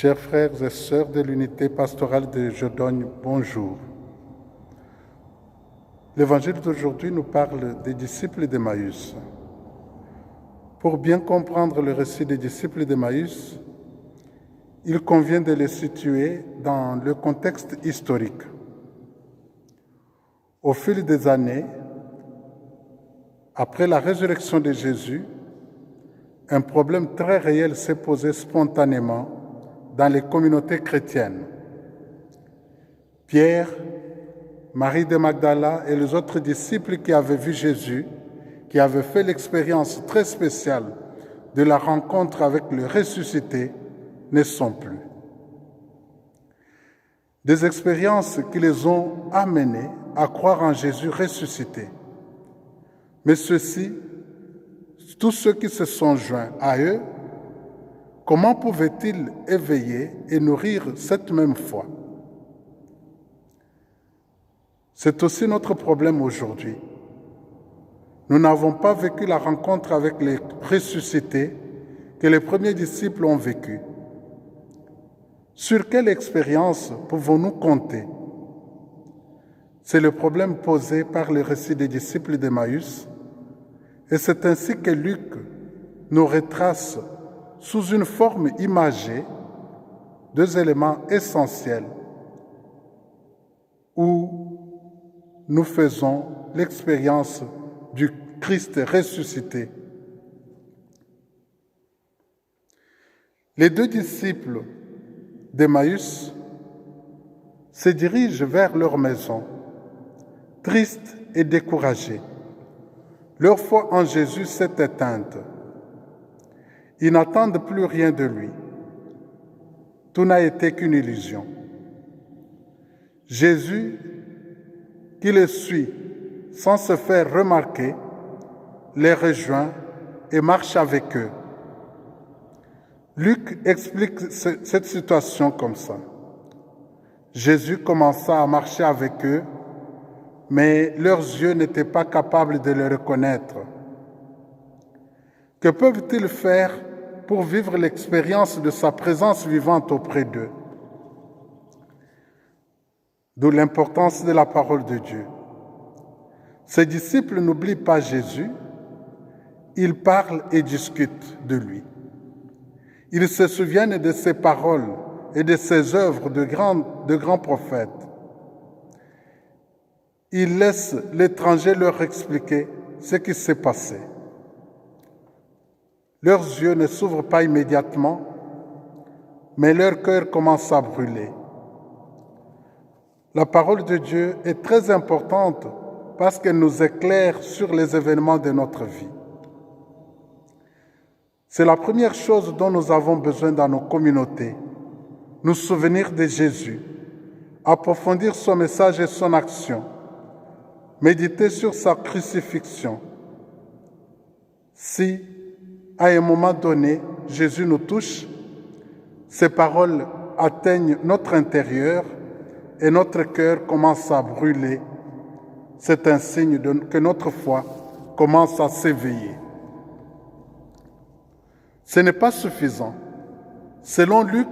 Chers frères et sœurs de l'unité pastorale de Jodogne, bonjour. L'évangile d'aujourd'hui nous parle des disciples d'Emmaüs. Pour bien comprendre le récit des disciples d'Emmaüs, il convient de les situer dans le contexte historique. Au fil des années, après la résurrection de Jésus, un problème très réel s'est posé spontanément dans les communautés chrétiennes. Pierre, Marie de Magdala et les autres disciples qui avaient vu Jésus, qui avaient fait l'expérience très spéciale de la rencontre avec le ressuscité, ne sont plus. Des expériences qui les ont amenés à croire en Jésus ressuscité. Mais tous ceux qui se sont joints à eux, comment pouvaient-ils éveiller et nourrir cette même foi? C'est aussi notre problème aujourd'hui. Nous n'avons pas vécu la rencontre avec les ressuscités que les premiers disciples ont vécue. Sur quelle expérience pouvons-nous compter? C'est le problème posé par le récit des disciples d'Emmaüs, et c'est ainsi que Luc nous retrace sous une forme imagée deux éléments essentiels où nous faisons l'expérience du Christ ressuscité. Les deux disciples d'Emmaüs se dirigent vers leur maison, tristes et découragés. Leur foi en Jésus s'est éteinte. Ils n'attendent plus rien de lui. Tout n'a été qu'une illusion. Jésus, qui les suit sans se faire remarquer, les rejoint et marche avec eux. Luc explique cette situation comme ça. Jésus commença à marcher avec eux, mais leurs yeux n'étaient pas capables de le reconnaître. Que peuvent-ils faire pour vivre l'expérience de sa présence vivante auprès d'eux? D'où l'importance de la parole de Dieu. Ses disciples n'oublient pas Jésus, ils parlent et discutent de lui. Ils se souviennent de ses paroles et de ses œuvres de grands prophètes. Ils laissent l'étranger leur expliquer ce qui s'est passé. Leurs yeux ne s'ouvrent pas immédiatement, mais leur cœur commence à brûler. La parole de Dieu est très importante parce qu'elle nous éclaire sur les événements de notre vie. C'est la première chose dont nous avons besoin dans nos communautés, nous souvenir de Jésus, approfondir son message et son action, méditer sur sa crucifixion. Si, à un moment donné, Jésus nous touche, ses paroles atteignent notre intérieur et notre cœur commence à brûler. C'est un signe que notre foi commence à s'éveiller. Ce n'est pas suffisant. Selon Luc,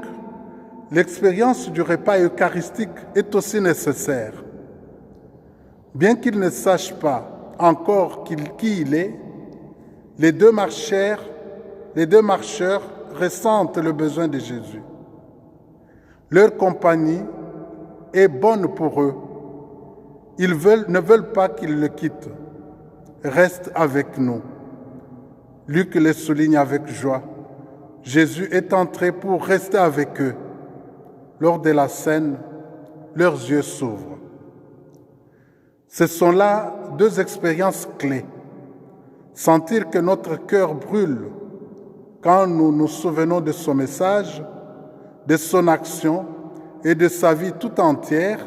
l'expérience du repas eucharistique est aussi nécessaire. Bien qu'ils ne sachent pas encore qui il est, les deux marcheurs ressentent le besoin de Jésus. Leur compagnie est bonne pour eux. Ils ne veulent pas qu'il le quitte. Reste avec nous. Luc le souligne avec joie. Jésus est entré pour rester avec eux. Lors de la scène, leurs yeux s'ouvrent. Ce sont là deux expériences clés. Sentir que notre cœur brûle quand nous nous souvenons de son message, de son action et de sa vie tout entière,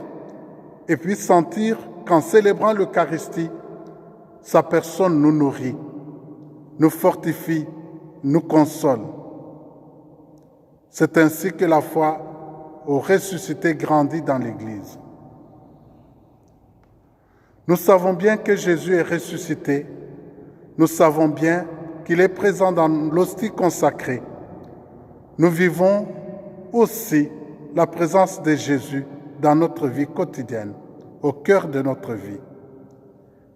et puis sentir qu'en célébrant l'Eucharistie, sa personne nous nourrit, nous fortifie, nous console. C'est ainsi que la foi au ressuscité grandit dans l'Église. Nous savons bien que Jésus est ressuscité. Nous savons bien qu'il est présent dans l'hostie consacrée. Nous vivons aussi la présence de Jésus dans notre vie quotidienne, au cœur de notre vie.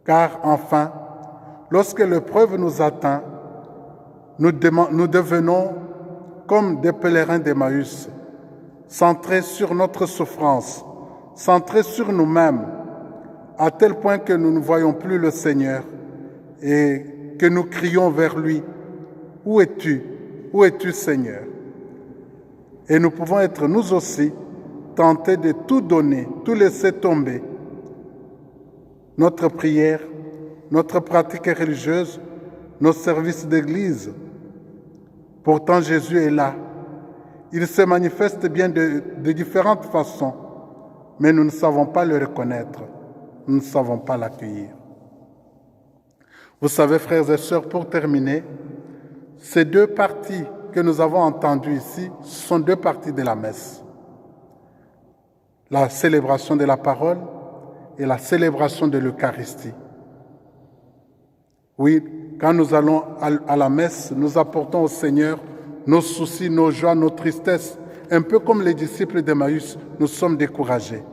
Car enfin, lorsque l'épreuve nous atteint, nous devenons comme des pèlerins d'Emmaüs, centrés sur notre souffrance, centrés sur nous-mêmes, à tel point que nous ne voyons plus le Seigneur et que nous crions vers lui, « Où es-tu? Où es-tu, Seigneur ?» Et nous pouvons être, nous aussi, tentés de tout donner, tout laisser tomber. Notre prière, notre pratique religieuse, nos services d'église. Pourtant, Jésus est là. Il se manifeste bien de différentes façons, mais nous ne savons pas le reconnaître. Nous ne savons pas l'accueillir. Vous savez, frères et sœurs, pour terminer, ces deux parties que nous avons entendues ici, ce sont deux parties de la messe. La célébration de la parole et la célébration de l'Eucharistie. Oui, quand nous allons à la messe, nous apportons au Seigneur nos soucis, nos joies, nos tristesses. Un peu comme les disciples d'Emmaüs, nous sommes découragés.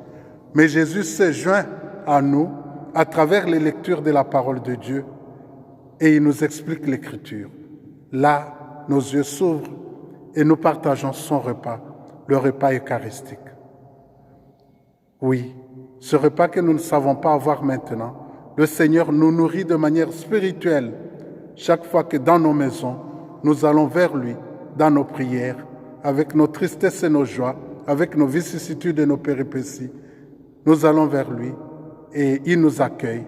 Mais Jésus s'est joint à nous à travers les lectures de la parole de Dieu et il nous explique l'Écriture. Là, nos yeux s'ouvrent et nous partageons son repas, le repas eucharistique. Oui, ce repas que nous ne savons pas avoir maintenant, le Seigneur nous nourrit de manière spirituelle chaque fois que dans nos maisons, nous allons vers lui, dans nos prières, avec nos tristesses et nos joies, avec nos vicissitudes et nos péripéties. Nous allons vers lui et il nous accueille,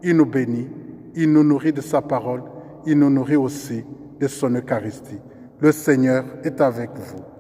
il nous bénit, il nous nourrit de sa parole, il nous nourrit aussi de son Eucharistie. Le Seigneur est avec vous.